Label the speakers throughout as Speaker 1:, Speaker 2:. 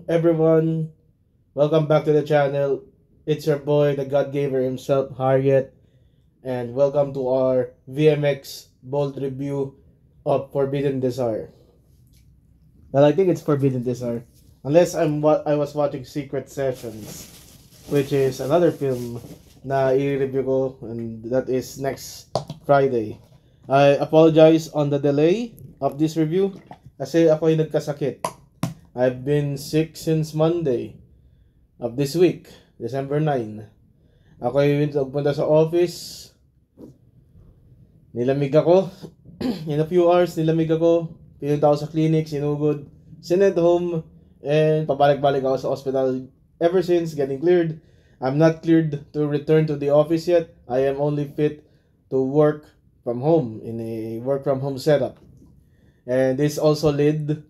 Speaker 1: everyone, welcome back to the channel. It's your boy, the God Giver himself, Harriet, and welcome to our VMX bold review of Forbidden Desire. Well, I think it's Forbidden Desire, unless I was watching Secret Sessions, which is another film na i-review ko, and that is next Friday. I apologize on the delay of this review kasi ako ay nagkasakit. I've been sick since Monday of this week, December 9. Ako ay punta sa office. Nilamig ako. In a few hours, nilamig ako. Pinunta ako sa clinic, sinugod. Sent home, and pabalik-balik ako sa hospital ever since getting cleared. I'm not cleared to return to the office yet. I am only fit to work from home in a work from home setup. And this also led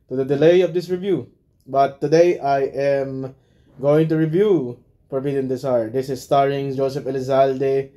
Speaker 1: to the delay of this review. But today I am going to review Forbidden Desire. This is starring Joseph Elizalde,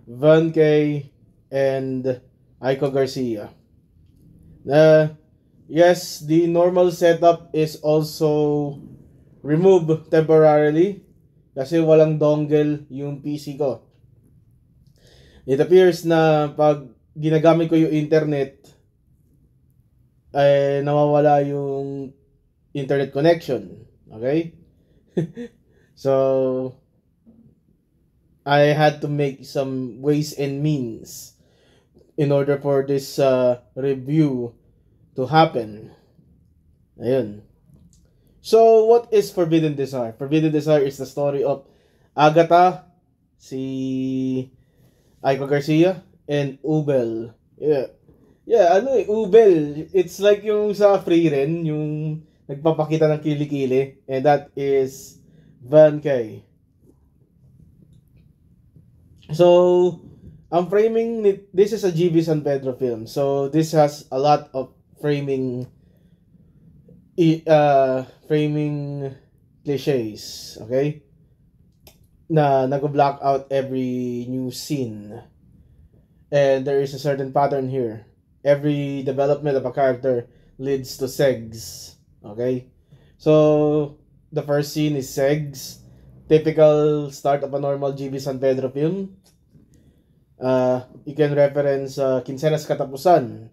Speaker 1: Van Kay, and Aiko Garcia. Yes, the normal setup is also removed temporarily kasi walang dongle yung PC ko. It appears na pag ginagamit ko yung internet, ay nawawala yung internet connection. Okay? So, I had to make some ways and means in order for this review to happen. Ayun. So, what is Forbidden Desire? Forbidden Desire is the story of Agatha, si Aiko Garcia, and Ubel. Yeah, Ubel. It's like yung sa Free Ren, yung nagpapakita ng kilikili. And that is Van Kay. So, ang framing, this is a GB San Pedro film. So, this has a lot of framing cliches. Okay? Na nag-block out every new scene. And there is a certain pattern here. Every development of a character leads to segs. Okay? So, the first scene is segs. Typical start of a normal GB San Pedro film. You can reference Quincenas Katapusan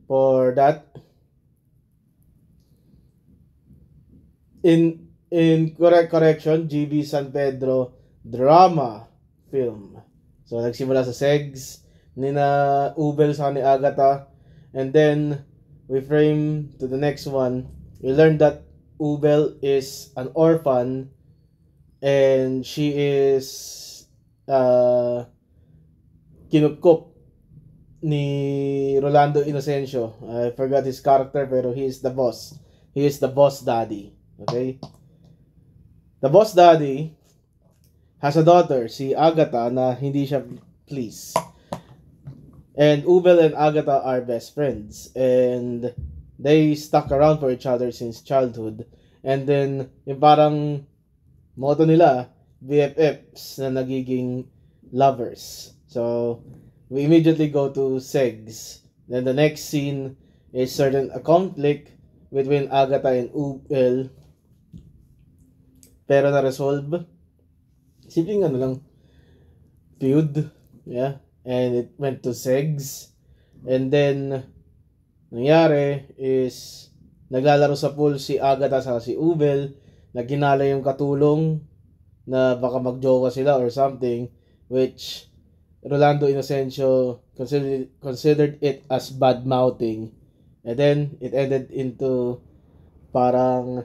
Speaker 1: for that. In correction, GB San Pedro drama film. So, nagsimula sa segs nina Ubel sa ni Agatha, and then we frame to the next one. We learned that Ubel is an orphan and she is kinupkup ni Rolando Inocencio. I forgot his character, pero he is the boss. He is the boss daddy. Okay? The boss daddy has a daughter, si Agatha, na hindi siya pleased. And Ubel and Agatha are best friends. And they stuck around for each other since childhood. And then, yung parang motto nila, BFFs na nagiging lovers. So, we immediately go to segs. Then the next scene is a conflict between Agatha and Ubel. Pero na-resolve. Simpleng lang, feud. Yeah. And it went to segs. And then, nangyari is, naglalaro sa pool si Agatha sa si Ubel, naginala yung katulong na baka magjowa sila or something, which Rolando Inocencio considered it as bad-mouthing. And then, it ended into parang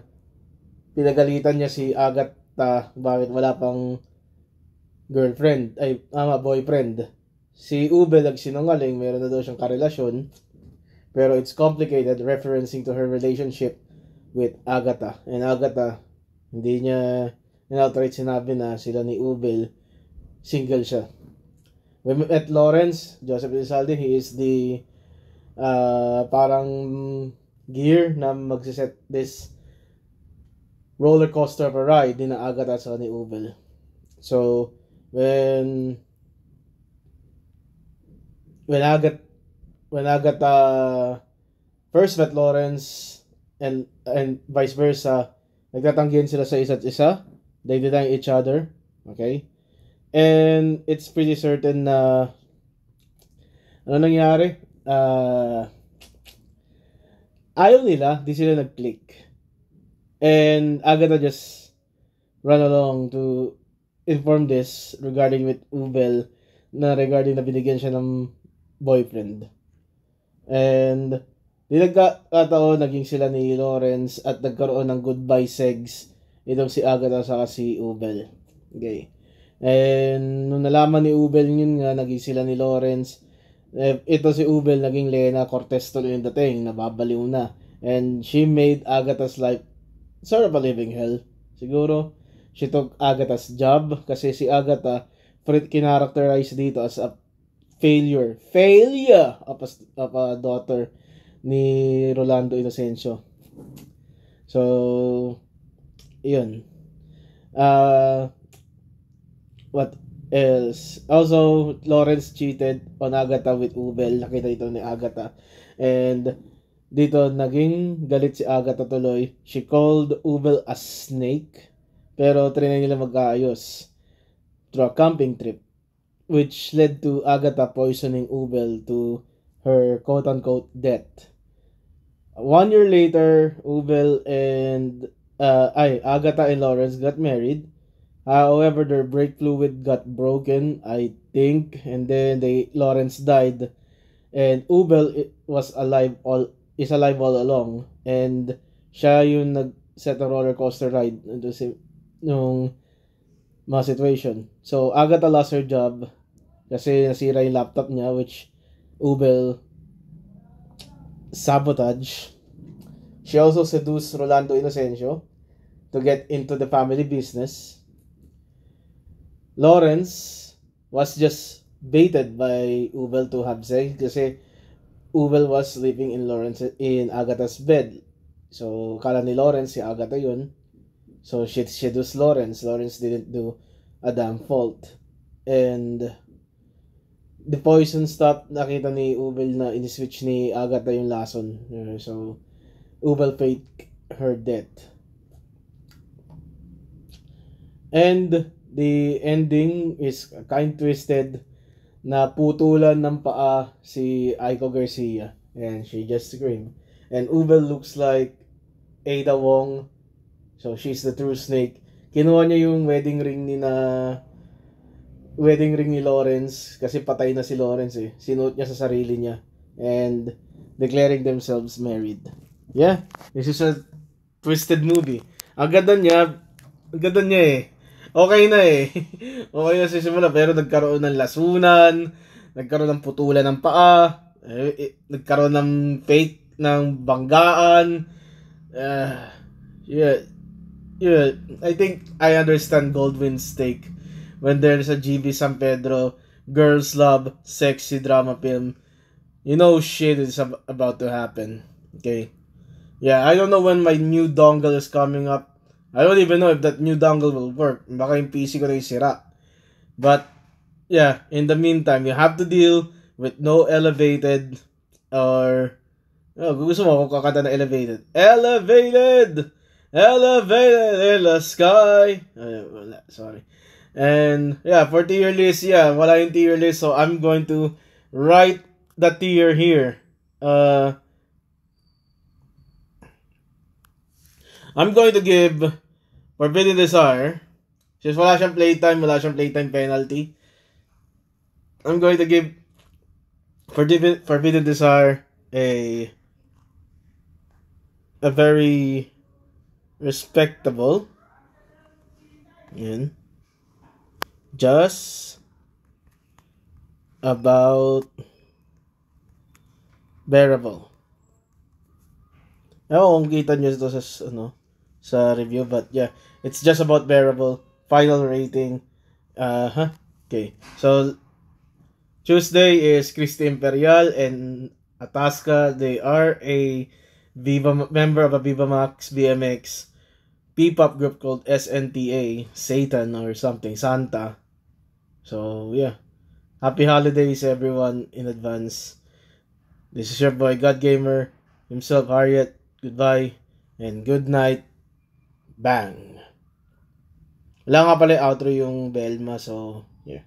Speaker 1: pinagalitan niya si Agatha bakit wala pang boyfriend. Si Ubel nagsinungaling, meron na daw siyang karelasyon, pero it's complicated, referencing to her relationship with Agatha. And Agatha, hindi niya outright sinabi na sila ni Ubel, single siya. We met Lawrence, Joseph Elizalde. He is the parang gear na magsiset this roller coaster of a ride ni na Agatha sa ni Ubel. So, when Agatha first met Lawrence and vice versa, Nagtatanggihan sila sa isa't isa. They deny each other. Okay? And it's pretty certain na ano nangyari? Ayaw nila, di sila nag-click. And Agatha just run along to inform this regarding with Ubel na regarding na binigyan siya ng boyfriend. And di nagkataon, naging sila ni Lawrence at nagkaroon ng goodbye segs itong si Agatha sa si Ubel. Okay. And nung nalaman ni Ubel yun nga, naging sila ni Lawrence. Ito si Ubel, naging Lena Cortez tuloy yung dating, nababaliw na. And she made Agatha's life sort of a living hell. Siguro, she took Agatha's job kasi si Agatha kinaracterize dito as a failure of a daughter ni Rolando Inocencio. So, yun. What else? Also, Lawrence cheated on Agatha with Ubel. Nakita ito ni Agatha. And dito, naging galit si Agatha tuloy. She called Ubel a snake. Pero trinay nila magkaayos through a camping trip, which led to Agatha poisoning Ubel to her quote-unquote death. 1 year later, Ubel and Agatha and Lawrence got married. However, their brake fluid got broken, I think, and then Lawrence died, and Ubel is alive all along, and siya yung nag-set a roller coaster ride nung mga situation. So, Agatha lost her job kasi nasira yung laptop niya, which Ubel sabotage. She also seduced Rolando Inocencio to get into the family business. Lawrence was just baited by Ubel to have sex kasi Ubel was sleeping in Agatha's bed. So, kala ni Lawrence si Agatha yun. So, she seduced Lawrence. Lawrence didn't do a damn fault. And the poison stopped. Nakita ni Ubel na in-switch ni Agatha yung lason. So, Ubel faked her death. And the ending is kind twisted na putulan ng paa si Aiko Garcia. And she just screamed. And Ubel looks like Ada Wong. So, she's the true snake. Kinuha niya yung wedding ring ni Lawrence kasi patay na si Lawrence eh. Sinuot niya sa sarili niya. And declaring themselves married. Yeah, this is a twisted movie. Ang ganda niya eh. Okay na eh. Okay na sa simula pero nagkaroon ng lasunan, nagkaroon ng putulan ng paa, nagkaroon ng fake ng banggaan. Yeah, I think I understand Goldwyn's take when there's a GB San Pedro girls love sexy drama film. You know shit is about to happen. Okay. Yeah, I don't know when my new dongle is coming up. I don't even know if that new dongle will work. Baka yung PC ko na yung sira. But, yeah, in the meantime, you have to deal with no elevated or... Oh, gusto mo kung kakanta na elevated. Elevated in the sky. Sorry. And, yeah, for tier list, yeah, wala yung tier list. So, I'm going to write the tier here. I'm going to give Forbidden Desire. Since wala siyang playtime penalty. I'm going to give Forbidden Desire a very respectable. Yan. Just about bearable. Ewan kung kita nyo ito sa review, but yeah, it's just about bearable. Final rating. Okay. So, Tuesday is Christy Imperial and Atasca. They are a member of a Viva Max BMX P-pop group called SNTA, Satan or something, Santa. So, yeah. Happy holidays, everyone, in advance. This is your boy, God Gamer, himself, Harriet. Goodbye, and good night. Bang! Wala nga pala yung outro yung Velma, so, here.